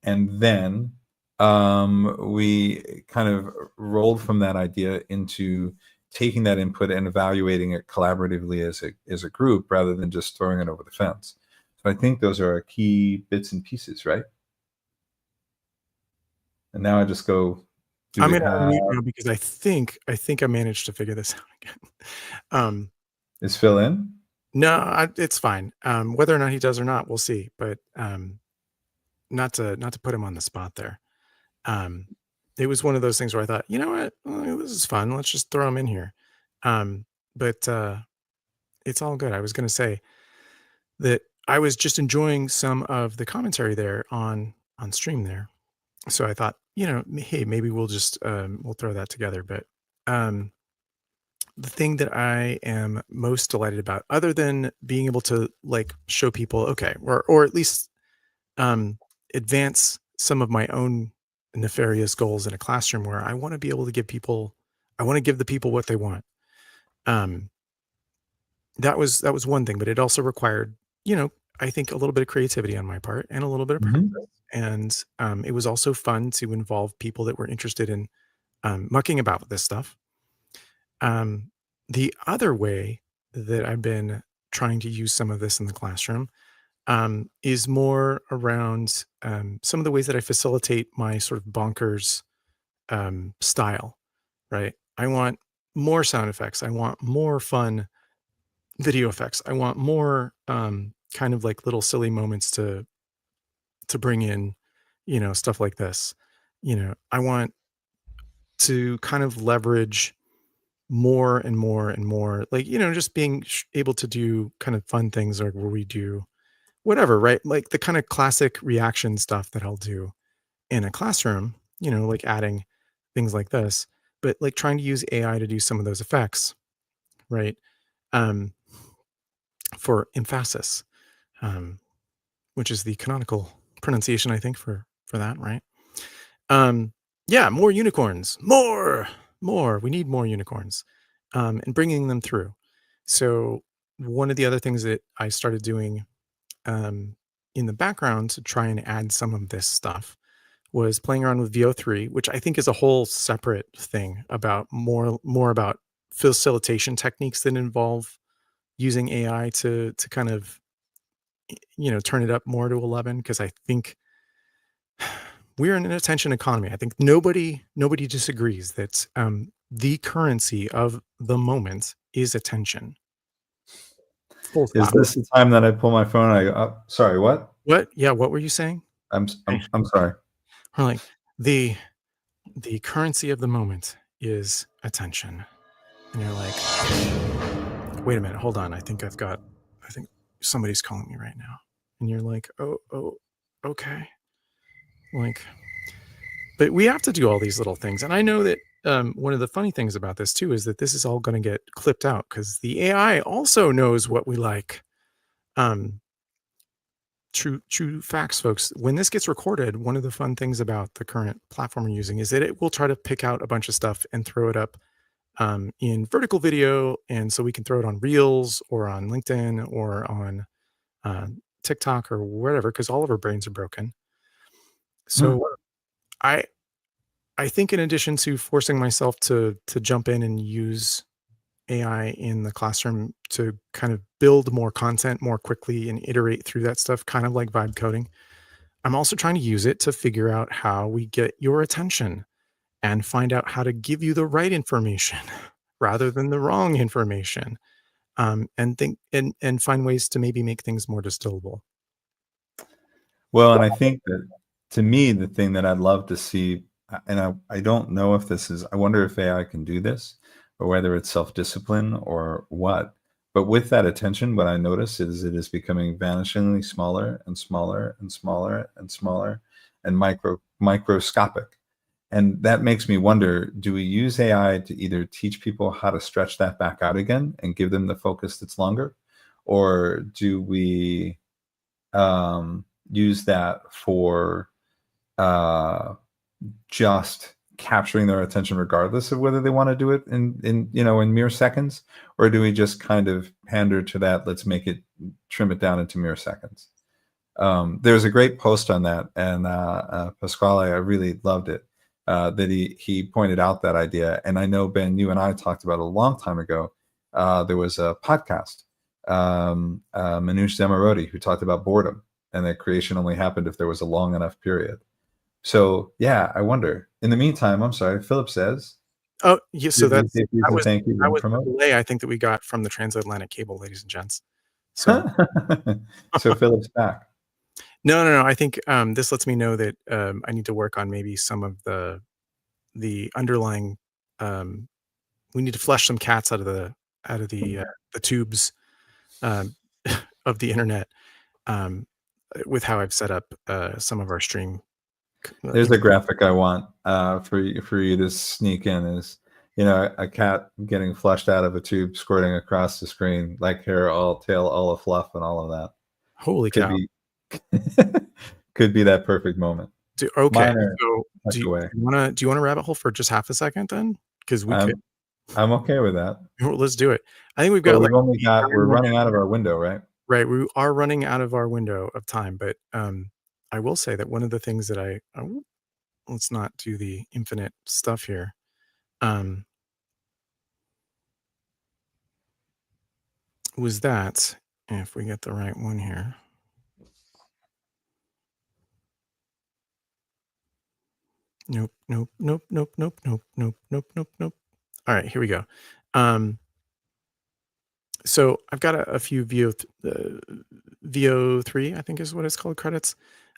B: and then we kind of rolled from that idea into taking that input and evaluating it collaboratively as a group rather than just throwing it over the fence. So I think those are our key bits and pieces, right? And now I just go, do
A: I'm
B: we
A: gonna
B: have,
A: unmute now because I think I managed to figure this out again. Um,
B: is Phil in?
A: no, it's fine. Whether or not he does or not, we'll see. But not to put him on the spot there. Um, it was one of those things where I thought, you know what, this is fun. Let's just throw him in here. Um, but it's all good. I was going to say that I was just enjoying some of the commentary there on stream there. So I thought, hey, maybe we'll throw that together. But um, the thing that I am most delighted about, other than being able to like show people, okay, or at least um, advance some of my own nefarious goals in a classroom where I want to be able to I want to give the people what they want. Um, that was one thing, but it also required, you know, I think a little bit of creativity on my part and a little bit of practice.
B: Mhm.
A: And it was also fun to involve people that were interested in mucking about with this stuff. The other way that I've been trying to use some of this in the classroom is more around some of the ways that I facilitate my sort of bonkers style, right? I want more sound effects. I want more fun video effects. I want more kind of like little silly moments to bring in, stuff like this. I want to kind of leverage more and more and more, like, just being able to do kind of fun things like where we do whatever, right? Like the kind of classic reaction stuff that I'll do in a classroom, like adding things like this, but like trying to use AI to do some of those effects, right? Um, for emphasis, um, which is the canonical pronunciation, I think, for that, right? Um, yeah, more unicorns, more. We need more unicorns, and bringing them through. So one of the other things that I started doing in the background to try and add some of this stuff was playing around with VO3, which I think is a whole separate thing about more about facilitation techniques that involve using AI to kind of turn it up more to 11 because I think we're in an attention economy. I think nobody disagrees that the currency of the moment is attention. Full
B: Is
A: stop.
B: this the time that I pull my phone? I go, oh, sorry, what?
A: What? Yeah. What were you saying?
B: I'm sorry.
A: Or like the the currency of the moment is attention. And you're like, wait a minute, hold on. I think somebody's calling me right now. and you're like, oh, okay. Like, but we have to do all these little things. And I know that one of the funny things about this too is that this is all going to get clipped out because the AI also knows what we like. Um, true facts, folks. When this gets recorded, one of the fun things about the current platform we're using is that it will try to pick out a bunch of stuff and throw it up in vertical video, and so we can throw it on Reels or on LinkedIn or on uh, TikTok or whatever, because all of our brains are broken.
B: Hmm.
A: So I I think in addition to forcing myself to jump in and use AI in the classroom to kind of build more content more quickly and iterate through that stuff, kind of like vibe coding, I'm also trying to use it to figure out how we get your attention and find out how to give you the right information rather than the wrong information. And think and find ways to maybe make things more distillable.
B: Well, and I think that to me, the thing that I'd love to see, and I don't know if this is, I wonder if AI can do this or whether it's self-discipline or what. But with that attention, what I notice is it is becoming vanishingly smaller and smaller and smaller and smaller and microscopic. And that makes me wonder, do we use AI to either teach people how to stretch that back out again and give them the focus that's longer? Or do we use that for uh, just capturing their attention regardless of whether they want to do it in mere seconds, or do we just kind of pander to that, let's make it, trim it down into mere seconds? There's a great post on that, and Pasquale, I really loved it, that he pointed out that idea. And I know, Ben, you and I talked about it a long time ago. There was a podcast, Manoush Zomorodi, who talked about boredom and that creation only happened if there was a long enough period. So yeah, I wonder. In the meantime, I'm sorry, Philip says,
A: Oh, yeah, so
B: "Did we
A: that's
B: say please
A: that
B: and
A: was
B: thank you
A: that
B: and
A: was the
B: promote?"
A: delay I think that we got from the transatlantic cable, ladies and gents. So
B: So Philip's back.
A: no, I think, this lets me know that, I need to work on maybe some of the underlying, um we need to flush some cats out of the tubes, um, of the internet, um, with how I've set up, some of our stream
B: There's a graphic I want for you to sneak in, is a cat getting flushed out of a tube squirting across the screen, like hair all tail all of fluff and all of that.
A: Holy
B: Could
A: cow.
B: be could be that perfect moment.
A: Do okay,
B: Mine are
A: so
B: tucked away.
A: do you wanna rabbit hole for just half a second then? Because we could.
B: I'm I'm okay with that.
A: Well, let's do it. I think we've
B: But
A: got, like, maybe 9
B: we're
A: more
B: running
A: minutes.
B: out of our window, right?
A: Right, we are running out of our window of time, but, I will say that one of the things that let's not do the infinite stuff here. Um, was that if we get the right one here. Nope, nope, nope, nope, nope, nope, nope, nope, nope, nope. All right, here we go. Um, so I've got a few VO3, I think is what it's called, credits.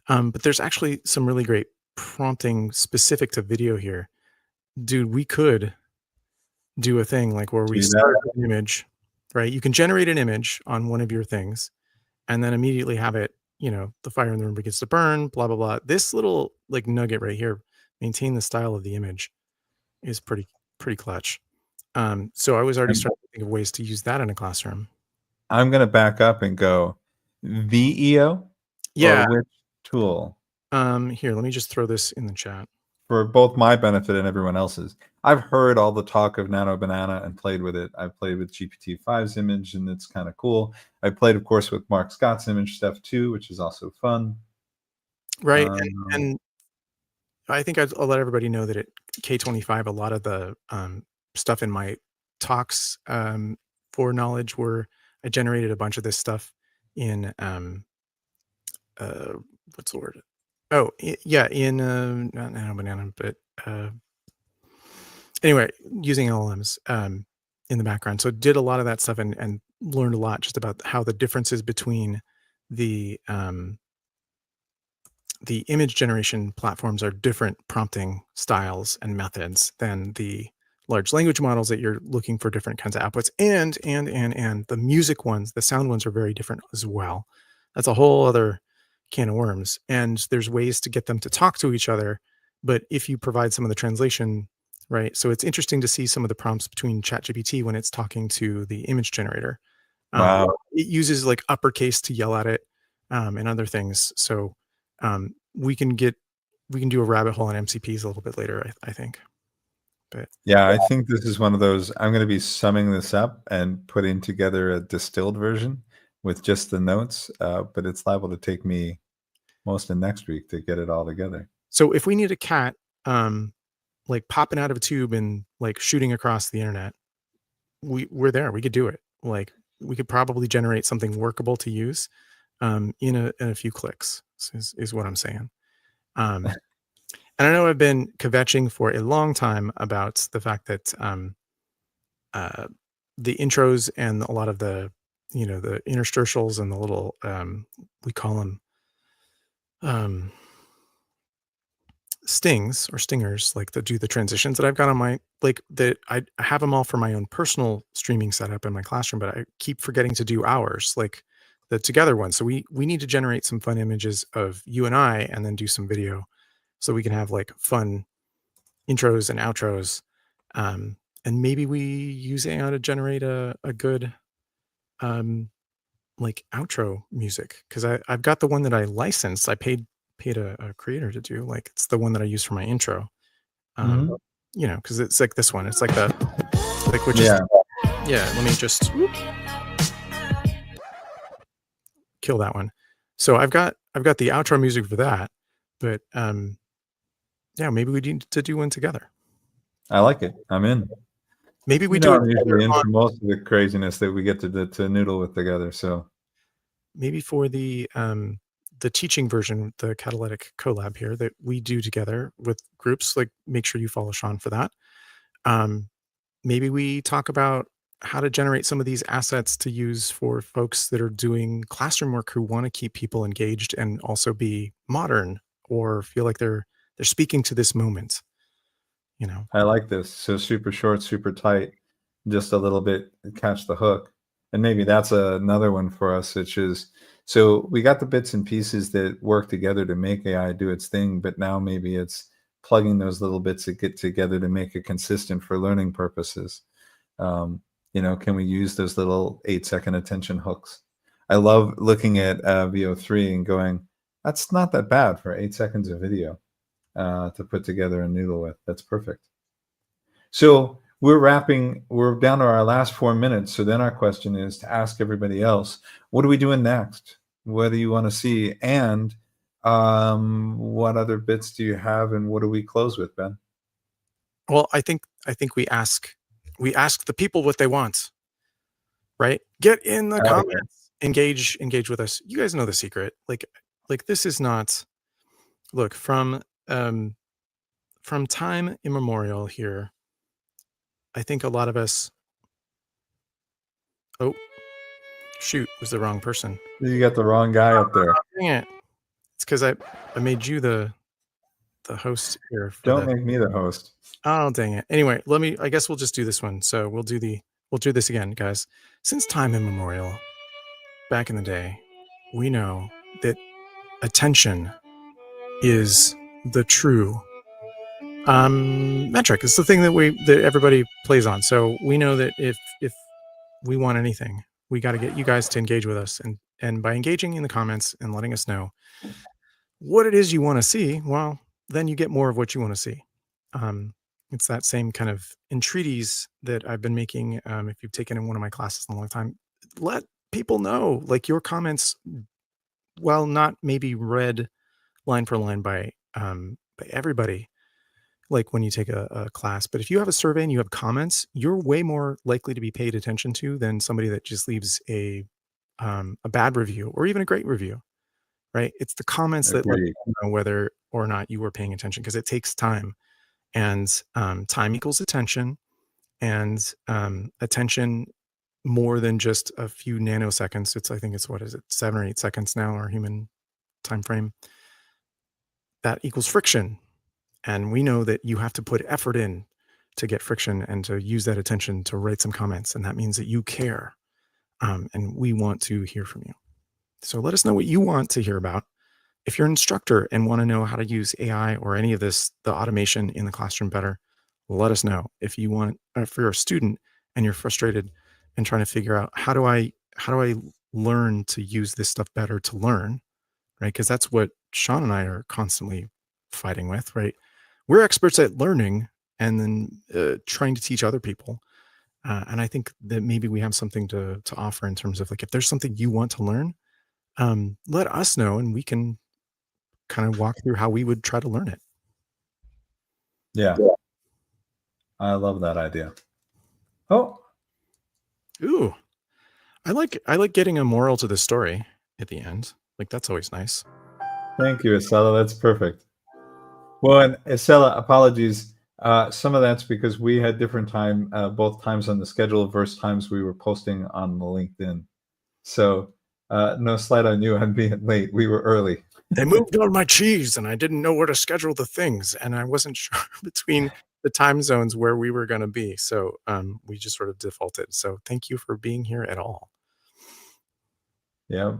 A: But there's actually some really great prompting specific to video here. Dude, we could do a thing like where we
B: Do
A: start
B: that.
A: with an image, right? You can generate an image on one of your things and then immediately have it, the fire in the room begins to burn, blah, blah, blah. This little like nugget right here, maintain the style of the image, is pretty clutch. So I was already
B: I'm
A: starting to think of ways to use that in a classroom.
B: I'm gonna back up and go, VEO or
A: Yeah.
B: which tool?
A: Here, let me just throw this in the chat.
B: For both my benefit and everyone else's. I've heard all the talk of Nano Banana and played with it. I've played with GPT-5's image, and it's kind of cool. I played, of course, with Mark Scott's image stuff too, which is also fun.
A: Right.
B: Um,
A: And I think I'll let everybody know that at K25, a lot of the stuff in my talks for knowledge were I generated a bunch of this stuff in uh, what's the word? Oh, yeah, in not Nano Banana, but anyway, using LLMs in the background. So did a lot of that stuff and learned a lot just about how the differences between the um, the image generation platforms are different prompting styles and methods than the large language models that you're looking for different kinds of outputs and the music ones, the sound ones are very different as well. that's a whole other can of worms. And there's ways to get them to talk to each other, but if you provide some of the translation, right? So it's interesting to see some of the prompts between ChatGPT when it's talking to the image generator.
B: Wow.
A: It uses like uppercase to yell at it, and other things. So we can get we can do a rabbit hole on MCPs a little bit later, I think. But
B: Yeah, I think this is one of those. I'm going to be summing this up and putting together a distilled version with just the notes, but it's liable to take me most of next week to get it all together.
A: so if we need a cat, like popping out of a tube and like shooting across the internet, we're there. We could do it. Like we could probably generate something workable to use in a few clicks. Is what I'm saying. Um, and I know I've been kvetching for a long time about the fact that uh, the intros and a lot of the the interstitials and the little we call them um, stings or stingers, like that do the transitions that I've got on my like that I have them all for my own personal streaming setup in my classroom, but I keep forgetting to do ours, like the together one. So we need to generate some fun images of you and I, and then do some video, so we can have like fun intros and outros. Um, and maybe we use AI to generate a good um like outro music, because I've got the one that I licensed. I paid a creator to do, like it's the one that I use for my intro. Um,
B: Mhm.
A: because it's like this one. It's like the like which is
B: Yeah,
A: yeah. Let me just kill that one. So I've got the outro music for that, but yeah, maybe we need to do one together.
B: I like it. I'm in.
A: Maybe we
B: You
A: do
B: know,
A: it
B: I'm
A: together
B: usually in
A: on
B: for most of the craziness that we get to noodle with together. So
A: maybe for the teaching version, the catalytic collab here that we do together with groups. Like make sure you follow Sean for that. Um, Maybe we talk about how to generate some of these assets to use for folks that are doing classroom work who want to keep people engaged and also be modern or feel like they're speaking to this moment, you know.
B: I like this. So super short, super tight, just a little bit catch the hook. And maybe that's another one for us, which is so we got the bits and pieces that work together to make AI do its thing, but now maybe it's plugging those little bits that get together to make it consistent for learning purposes. Um, can we use those little 8-second attention hooks? I love looking at VO3 and going, that's not that bad for 8 seconds of video to put together and noodle with. That's perfect. So we're down to our last 4 minutes. So then our question is to ask everybody else, what are we doing next? What do you want to see? And what other bits do you have? And what do we close with, Ben?
A: Well, I think we ask the people what they want, right? Get in the
B: I like it.
A: comments, engage with us. You guys know the secret. Like this is not look from time immemorial here. I think a lot of us. Oh, shoot, was the wrong person.
B: You got the wrong guy up there.
A: Dang it. It's because I made you the host here for
B: Don't
A: the
B: make me the host.
A: oh dang it. Anyway, I guess we'll just do this one. So we'll do this again, guys. Since time immemorial, back in the day, we know that attention is the true metric. It's the thing that everybody plays on. So we know that if we want anything, we got to get you guys to engage with us, and by engaging in the comments and letting us know what it is you want to see, well, then you get more of what you want to see. Um, it's that same kind of entreaties that I've been making. If you've taken in one of my classes in a long time, let people know, like your comments, while not maybe read line for line by everybody, like when you take a class, but if you have a survey and you have comments, you're way more likely to be paid attention to than somebody that just leaves a bad review or even a great review. Right? It's the comments that let
B: Agreed.
A: people know whether or not you were paying attention, because it takes time, and time equals attention, and attention more than just a few nanoseconds. I think it's what is it, 7 or 8 seconds now, our human time frame. That equals friction, and we know that you have to put effort in to get friction and to use that attention to write some comments, and that means that you care, and we want to hear from you. So let us know what you want to hear about. If you're an instructor and want to know how to use AI or any of this, the automation in the classroom better, let us know. If you want, if you're a student and you're frustrated and trying to figure out how do I learn to use this stuff better to learn, right? Because that's what Sean and I are constantly fighting with, right? We're experts at learning and then trying to teach other people. And I think that maybe we have something to offer in terms of like if there's something you want to learn, let us know and we can kind of walk through how we would try to learn it.
B: Yeah, I love that idea. Oh,
A: Ooh, I like getting a moral to the story at the end. Like that's always nice.
B: thank you, Estella. That's perfect. Well, and Estella, apologies. Some of that's because we had different both times on the schedule versus times we were posting on the LinkedIn. So no slight on you on being late. We were early.
A: They moved all my cheese and I didn't know where to schedule the things and I wasn't sure between the time zones where we were going to be. So we just sort of defaulted. So thank you for being here at all.
B: Yeah.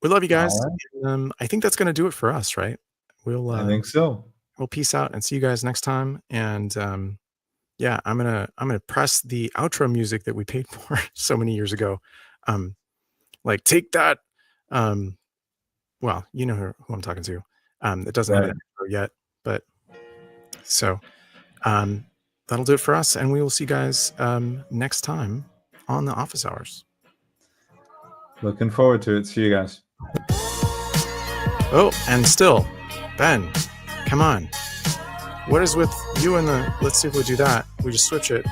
A: We love you guys.
B: All right.
A: I think that's going to do it for us, right? We'll
B: I
A: uh,
B: think so.
A: we'll peace out and see you guys next time. And yeah, I'm gonna press the outro music that we paid for so many years ago. Um, like take that. Um, well, you know who I'm talking to. It doesn't have an
B: Right.
A: outro yet, but so um, that'll do it for us, and we will see you guys next time on the office hours.
B: Looking forward to it. See you guys.
A: Oh, and still, Ben, come on. What is with you and the? Let's see if we do that. We just switch it.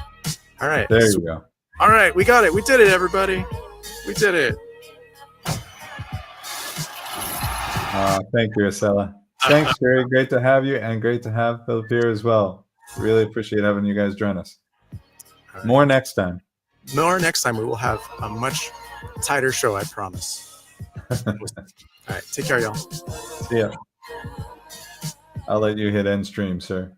A: All right.
B: There you go.
A: All right, we got it. We did it, everybody. We did it.
B: Thank you, Estella. Thanks, Jerry. Great to have you, and great to have Philip here as well. Really appreciate having you guys join us.
A: All right.
B: More next time.
A: More next time. We will have a much tighter show, I promise. All right. Take care, y'all.
B: See ya. I'll let you hit end stream, sir.